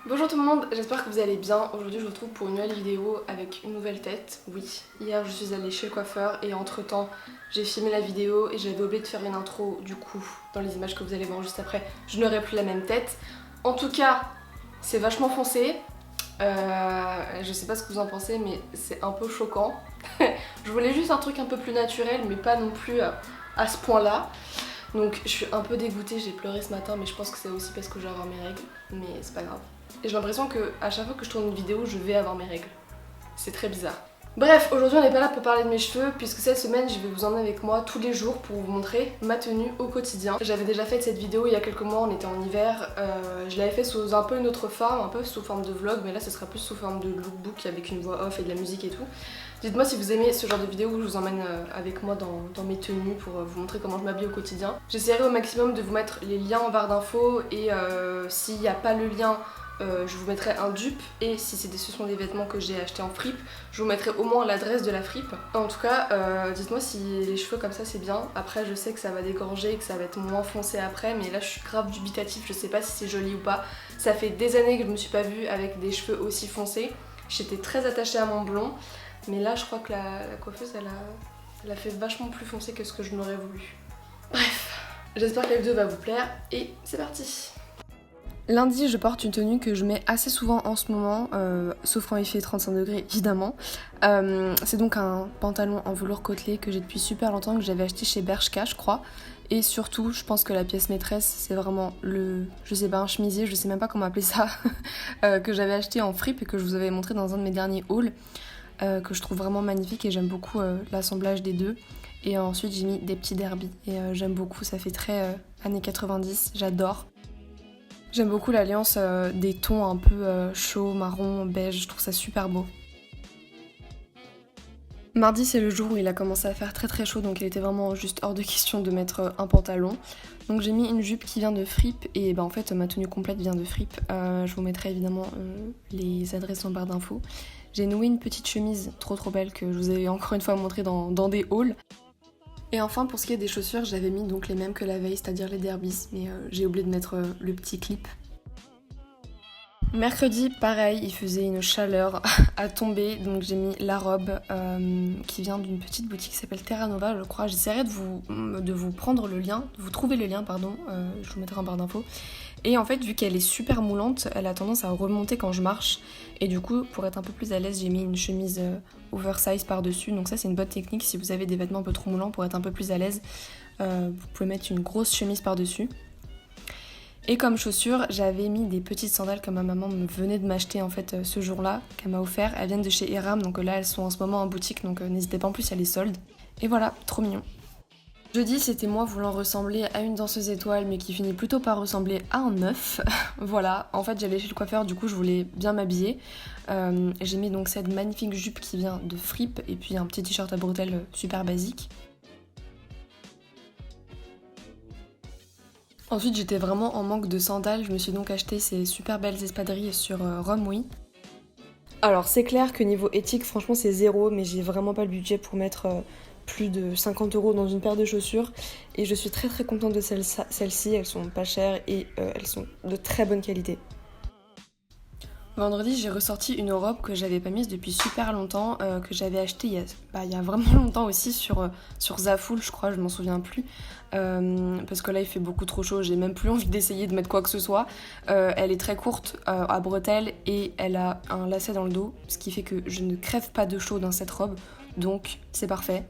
Bonjour tout le monde, j'espère que vous allez bien. Aujourd'hui je vous retrouve pour une nouvelle vidéo avec une nouvelle tête. Oui, hier je suis allée chez le coiffeur et entre temps j'ai filmé la vidéo et j'avais oublié de faire une intro. Du coup, dans les images que vous allez voir juste après, je n'aurai plus la même tête. En tout cas, c'est vachement foncé. Je sais pas ce que vous en pensez mais c'est un peu choquant. Je voulais juste un truc un peu plus naturel mais pas non plus à ce point là. Donc je suis un peu dégoûtée, j'ai pleuré ce matin mais je pense que c'est aussi parce que je vais avoir mes règles. Mais c'est pas grave. Et j'ai l'impression que à chaque fois que je tourne une vidéo, je vais avoir mes règles. C'est très bizarre. Bref, aujourd'hui on n'est pas là pour parler de mes cheveux puisque cette semaine je vais vous emmener avec moi tous les jours pour vous montrer ma tenue au quotidien. J'avais déjà fait cette vidéo il y a quelques mois, on était en hiver. Je l'avais fait sous un peu une autre forme, un peu sous forme de vlog, mais là ce sera plus sous forme de lookbook avec une voix off et de la musique et tout. Dites-moi si vous aimez ce genre de vidéo où je vous emmène avec moi dans mes tenues pour vous montrer comment je m'habille au quotidien. J'essaierai au maximum de vous mettre les liens en barre d'infos et s'il n'y a pas le lien, je vous mettrai un dupe et si ce sont des vêtements que j'ai achetés en fripe, je vous mettrai au moins l'adresse de la fripe. En tout cas, dites-moi si les cheveux comme ça c'est bien. Après je sais que ça va dégorger et que ça va être moins foncé après, mais là je suis grave dubitatif, je sais pas si c'est joli ou pas. Ça fait des années que je me suis pas vue avec des cheveux aussi foncés. J'étais très attachée à mon blond, mais là je crois que la coiffeuse elle a fait vachement plus foncé que ce que je n'aurais voulu. Bref, j'espère que la vidéo va vous plaire et c'est parti. Lundi, je porte une tenue que je mets assez souvent en ce moment, sauf quand il fait 35 degrés évidemment. C'est donc un pantalon en velours côtelé que j'ai depuis super longtemps, que j'avais acheté chez Bershka je crois. Et surtout, je pense que la pièce maîtresse, c'est vraiment je sais pas, un chemisier, je sais même pas comment appeler ça, que j'avais acheté en fripe et que je vous avais montré dans un de mes derniers hauls, que je trouve vraiment magnifique et j'aime beaucoup l'assemblage des deux. Et ensuite, j'ai mis des petits derbies et j'aime beaucoup, ça fait très années 90, j'adore. J'aime beaucoup l'alliance des tons un peu chaud, marron, beige, je trouve ça super beau. Mardi c'est le jour où il a commencé à faire très très chaud donc il était vraiment juste hors de question de mettre un pantalon. Donc j'ai mis une jupe qui vient de Fripp et en fait ma tenue complète vient de Fripp. Je vous mettrai évidemment les adresses en barre d'infos. J'ai noué une petite chemise trop belle que je vous ai encore une fois montrée dans des hauls. Et enfin pour ce qui est des chaussures, j'avais mis donc les mêmes que la veille, c'est-à-dire les derbies, mais j'ai oublié de mettre le petit clip. Mercredi, pareil, il faisait une chaleur à tomber, donc j'ai mis la robe qui vient d'une petite boutique qui s'appelle Terra Nova, je crois. J'essaierai de vous prendre le lien, de vous trouver le lien, pardon, je vous mettrai en barre d'infos. Et en fait, vu qu'elle est super moulante, elle a tendance à remonter quand je marche. Et du coup, pour être un peu plus à l'aise, j'ai mis une chemise oversize par-dessus. Donc ça, c'est une bonne technique si vous avez des vêtements un peu trop moulants pour être un peu plus à l'aise. Vous pouvez mettre une grosse chemise par-dessus. Et comme chaussures, j'avais mis des petites sandales que ma maman me venait de m'acheter en fait ce jour-là, qu'elle m'a offert. Elles viennent de chez Eram, donc là elles sont en ce moment en boutique, donc n'hésitez pas, en plus il y a les soldes. Et voilà, trop mignon. Jeudi, c'était moi voulant ressembler à une danseuse étoile, mais qui finit plutôt par ressembler à un œuf. Voilà, en fait j'allais chez le coiffeur, du coup je voulais bien m'habiller. J'ai mis donc cette magnifique jupe qui vient de Fripp, et puis un petit t-shirt à bretelles super basique. Ensuite j'étais vraiment en manque de sandales, je me suis donc acheté ces super belles espadrilles sur Romwe. Alors c'est clair que niveau éthique franchement c'est zéro, mais j'ai vraiment pas le budget pour mettre plus de 50 € dans une paire de chaussures. Et je suis très contente de celles-ci, elles sont pas chères et elles sont de très bonne qualité. Vendredi, j'ai ressorti une robe que j'avais pas mise depuis super longtemps, que j'avais achetée il y a vraiment longtemps aussi sur Zaful, je crois, je m'en souviens plus. Parce que là, il fait beaucoup trop chaud, j'ai même plus envie d'essayer de mettre quoi que ce soit. Elle est très courte, à bretelles, et elle a un lacet dans le dos, ce qui fait que je ne crève pas de chaud dans cette robe, donc c'est parfait.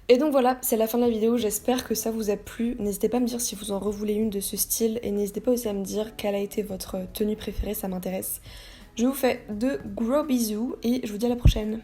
Et donc voilà, c'est la fin de la vidéo, j'espère que ça vous a plu. N'hésitez pas à me dire si vous en revoulez une de ce style et n'hésitez pas aussi à me dire quelle a été votre tenue préférée, ça m'intéresse. Je vous fais de gros bisous et je vous dis à la prochaine.